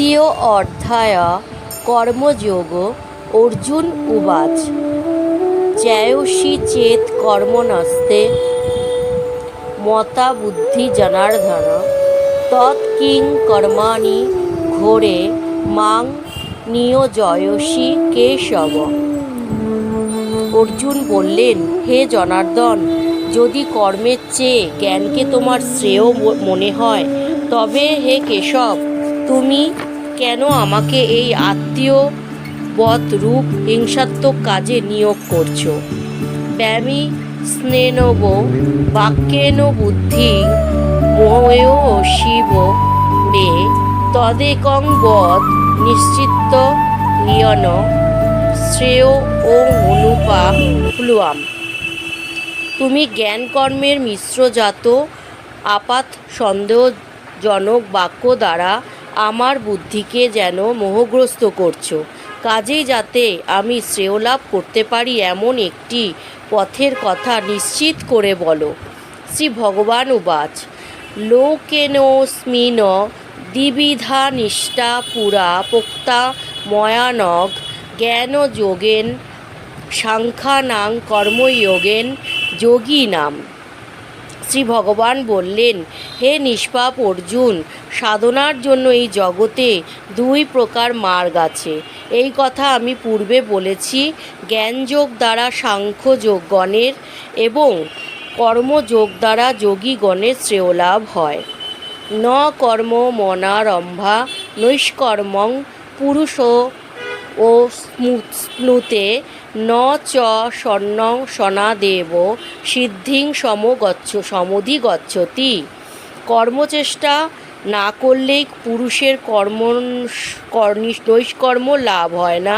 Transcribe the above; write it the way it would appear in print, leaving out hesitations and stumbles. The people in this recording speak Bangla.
तृतीय अध्याय कर्मयोग। अर्जुन उवाच জ্যায়সি चेत् कर्मणस्ते मता बुद्धि जनार्दन तत्किं कर्माणि घोरे मां নিয়োজয়সি কেশব। অর্জুন বললেন, হে জনার্দন, যদি কর্মের চেয়ে জ্ঞানকে তোমার শ্রেয় মনে হয় তবে হে কেশব, তুমি কেন আমাকে এই আত্মীয়বৎ রূপ হিংসাত্মক কাজে নিয়োগ করছো? ব্যামি স্নেনব বাক্যেন বুদ্ধি মোহেও শিব রে তদেকং বদ নিশ্চিত ইয়ন শ্রেয় ও অনুপা প্লুয়াম। তুমি জ্ঞান কর্মের মিশ্রজাত আপাত সন্দেহজনক বাক্য দ্বারা আমার বুদ্ধিকে যেন মোহগ্রস্ত করছো। কাজেই যাতে আমি শ্রেয় লাভ করতে পারি এমন একটি পথের কথা নিশ্চিত করে বলো। শ্রী ভগবান উবাচ লোকেনোস্মিন দ্বিবিধা নিষ্ঠা পুরা পোক্তা ময়ানঘ জ্ঞান যোগেন সাংখ্যানাং কর্মযোগেন যোগীনাম। শ্রী ভগবান বললেন, হে নিষ্পাপ অর্জুন, সাধনার জন্য এই জগতে দুই প্রকার মার্গ আছে। এই কথা আমি পূর্বে বলেছি। জ্ঞানযোগ দ্বারা সাংখ্যযোগগণের এবং কর্মযোগ দ্বারা যোগীগণের শ্রেয় লাভ হয়। ন কর্ম মনারম্ভা নৈষ্কর্মং পুরুষ ও স্মৃতে ন চ স্বর্ণং সনাদেব সিদ্ধিং সমধিগচ্ছতি। কর্মচেষ্টা না করলেই পুরুষের নৈষ্কর্ম লাভ হয় না।